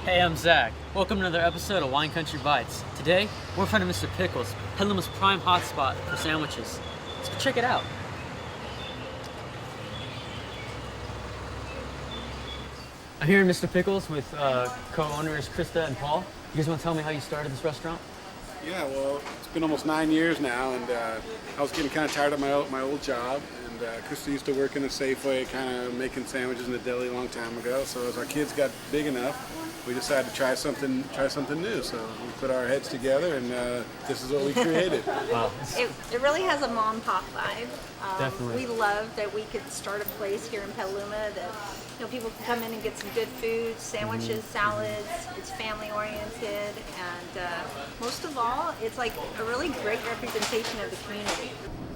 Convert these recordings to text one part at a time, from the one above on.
Hey, I'm Zach. Welcome to another episode of Wine Country Bites. Today, we're in front of Mr Pickles, Petaluma's prime hotspot for sandwiches. Let's go check it out. I'm here in Mr Pickles with co-owners Krista and Paul. You guys want to tell me how you started this restaurant? Yeah, well, it's been almost 9 years now, and I was getting kind of tired of my old job. And Krista used to work in a Safeway, kind of making sandwiches in the deli a long time ago. So as our kids got big enough, we decided to try something new. So we put our heads together, and this is what we created. Wow. It really has a mom pop vibe. Definitely. We love that we could start a place here in Petaluma that people can come in and get some good food, sandwiches, salads. It's family oriented, and most of all, it's like a really great representation of the community.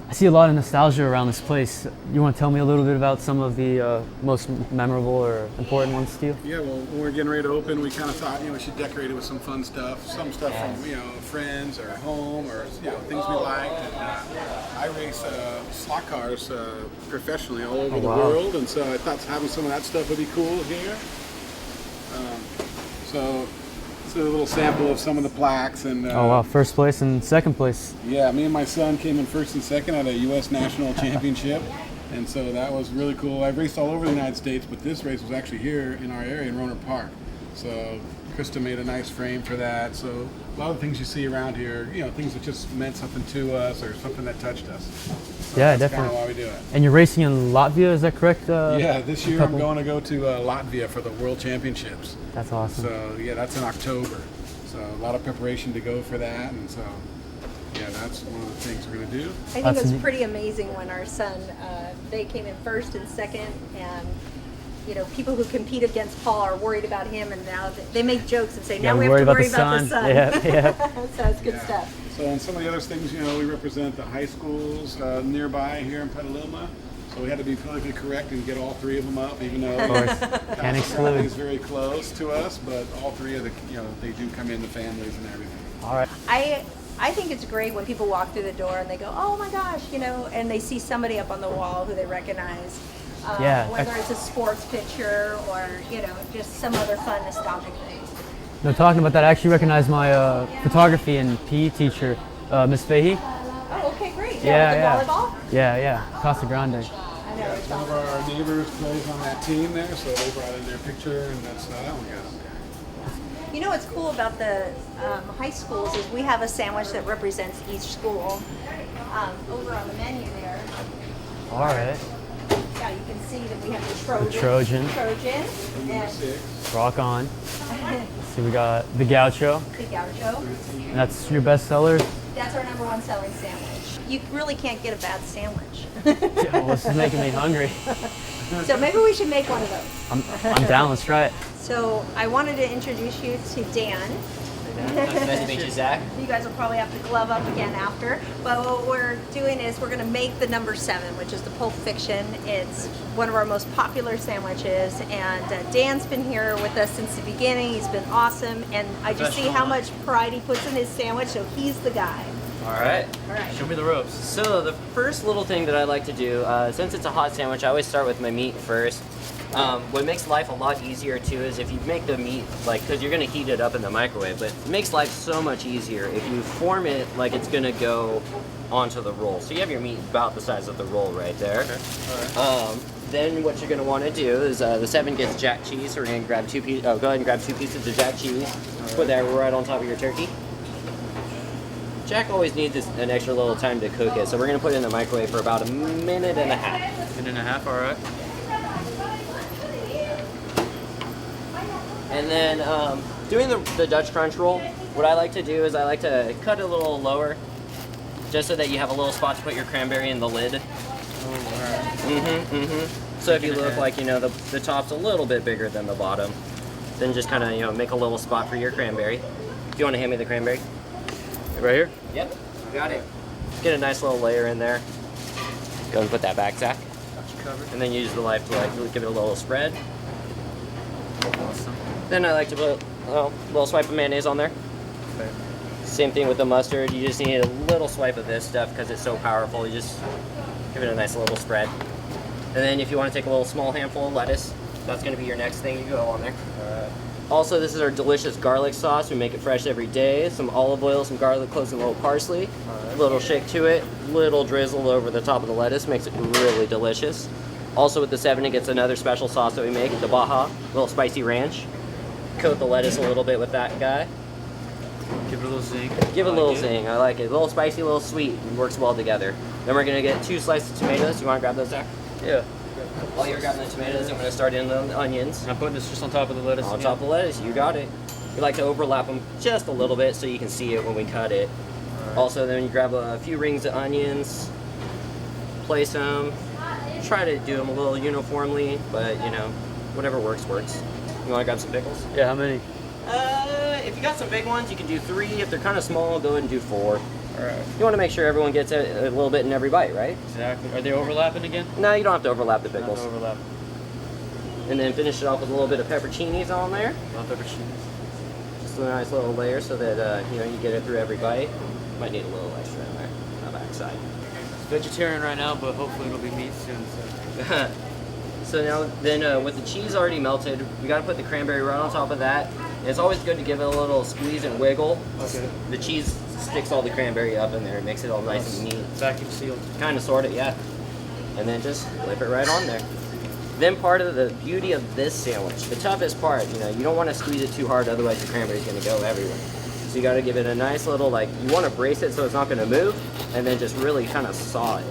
I see a lot of nostalgia around this place. You want to tell me a little bit about some of the most memorable or important ones to you? Yeah, well, when we were getting ready to open, we kind of thought, we should decorate it with some fun stuff. Some stuff from, friends or home or, things we liked. And I race slot cars professionally all over the world, and so I thought having some of that stuff would be cool here. So it's a little sample of some of the plaques. And Oh wow, first place and second place. yeah, me and my son came in first and second at a U.S. National Championship, and so that was really cool. I've raced all over the United States, but this race was actually here in our area in Roner Park. So Krista made a nice frame for that. So a lot of the things you see around here, things that just meant something to us or something that touched us. So Yeah, that's definitely. kind of why we do it. And you're racing in Latvia, is that correct? Yeah, this year I'm going to go to Latvia for the World Championships. That's awesome. So yeah, that's in October. So a lot of preparation to go for that, and so yeah, that's one of the things we're going to do. I think That's it was neat. pretty amazing when our son, they came in first and second, and people who compete against Paul are worried about him, and now they make jokes and say, now we have to worry about the son. Yeah. So it's good stuff. So and some of the other things, we represent the high schools nearby here in Petaluma. So we had to be politically correct and get all three of them up, even though Can't exclude. is very close to us. But all three of the, they do come in the families and everything. All right. I think it's great when people walk through the door and they go, oh my gosh, and they see somebody up on the wall who they recognize. Yeah. Whether it's a sports picture or, just some other fun nostalgic thing. No, talking about that, I actually recognize my photography and PE teacher, Miss Fahey. Oh, okay, great. Yeah, with the volleyball? Yeah. Casa Grande. I know. It's One of our neighbors plays on that team there, so they brought in their picture, and that's how we got them there. What's cool about the high schools is we have a sandwich that represents each school. Over on the menu there. All right. Yeah, you can see that we have the Trojan. Trojan. And Rock on. See, we got the Gaucho. the Gaucho. And that's your best seller. That's our number one selling sandwich. You really can't get a bad sandwich. Yeah, well, this is making me hungry. So maybe we should make one of those. I'm down. Let's try it. So I wanted to introduce you to Dan. Nice to meet you, Zach. You guys will probably have to glove up again after. But what we're doing is we're going to make the number 7, which is the Pulp Fiction. It's one of our most popular sandwiches. And Dan's been here with us since the beginning. He's been awesome. And I just see how much pride he puts in his sandwich, so he's the guy. All right. All right. Show me the ropes. So the first little thing that I like to do, since it's a hot sandwich, I always start with my meat first. What makes life a lot easier too is if you make the meat, because you're gonna heat it up in the microwave, but it makes life so much easier if you form it like it's gonna go onto the roll. So you have your meat about the size of the roll right there. Okay. All right. Then what you're gonna want to do is the 7 gets jack cheese. So we're gonna grab 2 pieces. Oh, go ahead and grab 2 pieces of jack cheese. Put that right on top of your turkey. Jack always needs an extra little time to cook it, so we're gonna put it in the microwave for about a minute and a half. Minute and a half. All right. And then doing the Dutch Crunch roll, what I like to do is I like to cut it a little lower, just so that you have a little spot to put your cranberry in the lid. So if you look like, the top's a little bit bigger than the bottom, then just kind of, make a little spot for your cranberry. Do you want to hand me the cranberry? Right here. Yep, got it. Get a nice little layer in there. Go and put that back, Zach. And then use the knife to give it a little spread. Awesome. Then I like to put a little swipe of mayonnaise on there. Okay. Same thing with the mustard. You just need a little swipe of this stuff because it's so powerful. You just give it a nice little spread. And then if you want to take a little small handful of lettuce, that's going to be your next thing you go on there. Also, this is our delicious garlic sauce. We make it fresh every day. Some olive oil, some garlic cloves, and a little parsley. A little shake to it. Little drizzle over the top of the lettuce. Makes it really delicious. Also with the 7, it gets another special sauce that we make, the Baja. A little spicy ranch. Coat the lettuce a little bit with that guy. Give it a little zing. Give it a little zing. I like it. A little spicy, a little sweet. It works well together. Then we're going to get 2 slices of tomatoes. You want to grab those, Zach? Yeah. While you're grabbing the tomatoes, I'm going to start in the onions. And I'm putting this just on top of the lettuce. On top of the lettuce, you got it. We like to overlap them just a little bit so you can see it when we cut it. Right. Also, then you grab a few rings of onions, place them, try to do them a little uniformly, but you know, whatever works, works. You want to grab some pickles? Yeah, how many? If you got some big ones, you can do 3. If they're kind of small, go ahead and do 4. Alright. You want to make sure everyone gets a little bit in every bite, right? Exactly. Are they overlapping again? No, you don't have to overlap the Not pickles. overlap. And then finish it off with a little bit of pepperoncinis on there. Not pepperoni. Just a nice little layer so that you know, you get it through every bite. Might need a little extra in there on the backside. It's vegetarian right now, but hopefully it'll be meat soon. So. So now, then with the cheese already melted, we got to put the cranberry right on top of that. And it's always good to give it a little squeeze and wiggle. Okay. The cheese sticks all the cranberry up in there. It makes it all nice and neat. Vacuum sealed. Kind of, sort of, yeah. And then just flip it right on there. Then part of the beauty of this sandwich, the toughest part, you know, you don't want to squeeze it too hard, otherwise the cranberry's going to go everywhere. So you got to give it a nice little, like, you want to brace it so it's not going to move, and then just really kind of saw it.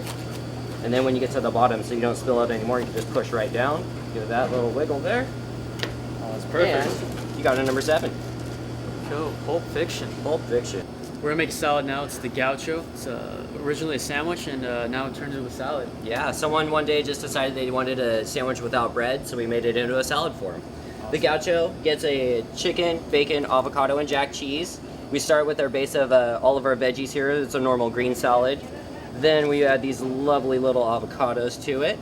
And then when you get to the bottom, so you don't spill out anymore, you can just push right down. Give it that little wiggle there. Oh, that's perfect. And you got a number 7. Cool. Pulp Fiction. Pulp Fiction. We're gonna make a salad now. It's the gaucho. It's originally a sandwich, and now it turned into a salad. Yeah, someone one day just decided they wanted a sandwich without bread, so we made it into a salad for them. The gaucho gets a chicken, bacon, avocado, and jack cheese. We start with our base of all of our veggies here. It's a normal green salad. Then we add these lovely little avocados to it.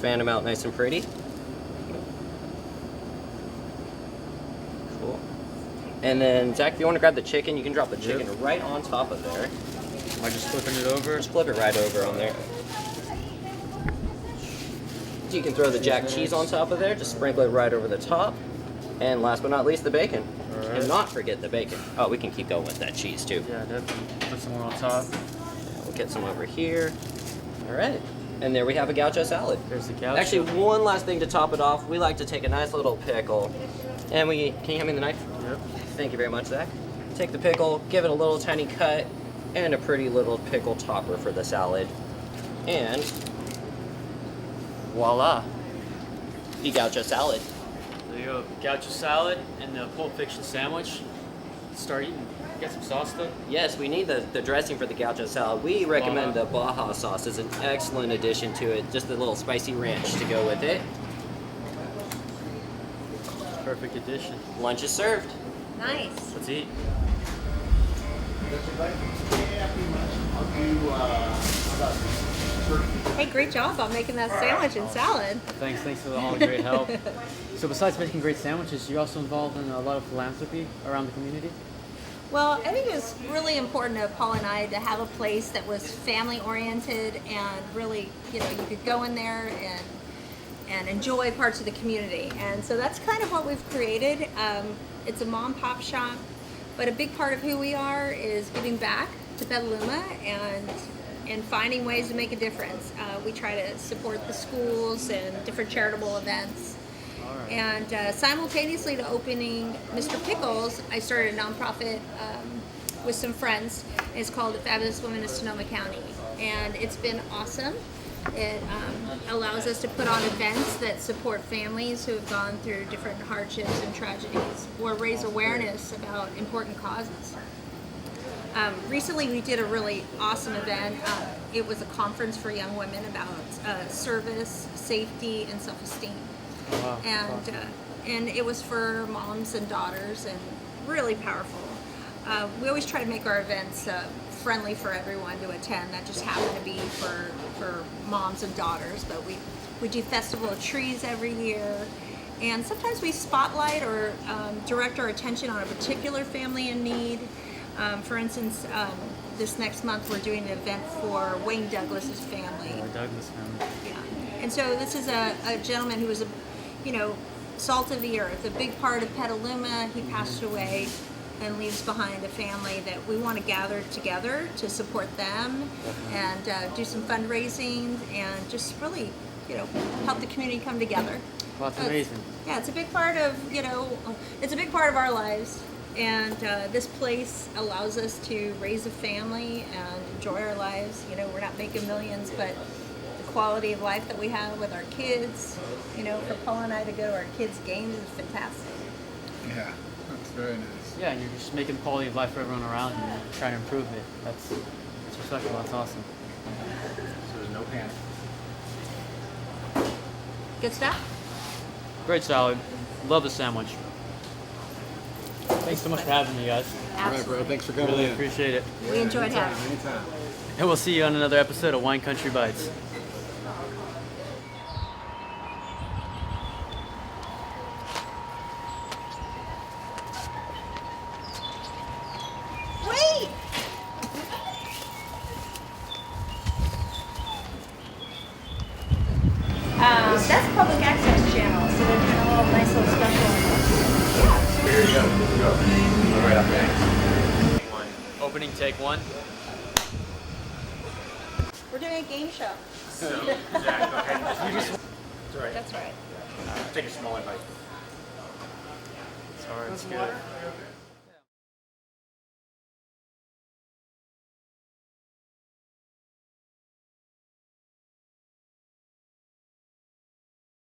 Fan them out nice and pretty. Cool. And then, Zach, if you want to grab the chicken, you can drop the chicken right on top of there. Am I just flipping it over? Just flip it right over on there. You can throw the jack cheese on top of there. Just sprinkle it right over the top. And last but not least, the bacon. Alright. And not forget the bacon. Oh, we can keep going with that cheese too. Yeah, definitely. Put some more on top. We'll get some over here. All right. And there we have a gaucho salad. There's the gaucho. Actually, one last thing to top it off. We like to take a nice little pickle. And can you hand me the knife? Yep. Thank you very much, Zach. Take the pickle, give it a little tiny cut, and a pretty little pickle topper for the salad. And voila, the gaucho salad. There you go. Gaucho salad and the Pulp Fiction sandwich. Start eating. Get some sauce though. Yes, we need the dressing for the gaucho salad. We recommend the Baja sauce as an excellent addition to it. Just a little spicy ranch to go with it. Perfect addition. Lunch is served. Nice. Let's eat. Hey, great job on making that sandwich and salad. Thanks for all the great help. So besides making great sandwiches, you're also involved in a lot of philanthropy around the community? Well, I think it was really important to Paul and I to have a place that was family oriented and really, you know, you could go in there and enjoy parts of the community. And so that's kind of what we've created. It's a mom pop shop, but a big part of who we are is giving back to Petaluma and finding ways to make a difference. We try to support the schools and different charitable events. Alright. And simultaneously to opening Mr. Pickles, I started a nonprofit with some friends. It's called the Fabulous Women of Sonoma County. And it's been awesome. It allows us to put on events that support families who have gone through different hardships and tragedies or raise awareness about important causes. Recently we did a really awesome event. It was a conference for young women about service, safety, and self-esteem. Oh, wow. And it was for moms and daughters and really powerful. We always try to make our events friendly for everyone to attend, not just happen to be for moms and daughters, but we do Festival of Trees every year. And sometimes we spotlight or direct our attention on a particular family in need. For instance, this next month we're doing an event for Wayne Douglas's family. Douglas family. Yeah. And so this is a gentleman who was salt of the earth, a big part of Petaluma. He passed away and leaves behind a family that we want to gather together to support them and do some fundraising and just really, help the community come together. Well, that's amazing. Yeah, it's a big part of, it's a big part of our lives. And this place allows us to raise a family and enjoy our lives. We're not making millions, but the quality of life that we have with our kids, for Paul and I to go to our kids' games is fantastic. Yeah, that's very nice. Yeah, and you're just making the quality of life for everyone around you and trying to improve it. That's respectable. That's awesome. So there's no panic. Good stuff? Great salad. Love the sandwich. Thanks so much for having me, guys. All right, bro. Absolutely. Thanks for coming Really in. appreciate it. We enjoyed anytime, having you. anytime. And we'll see you on another episode of Wine Country Bites. Wait! That's a public access channel, so they're doing a little nice little special. Yeah. Here you go. All right, okay. Opening take one. We're doing a game show. Zach, go ahead. You just. It's all right. That's right. Take a smaller bite. Sorry, it's good.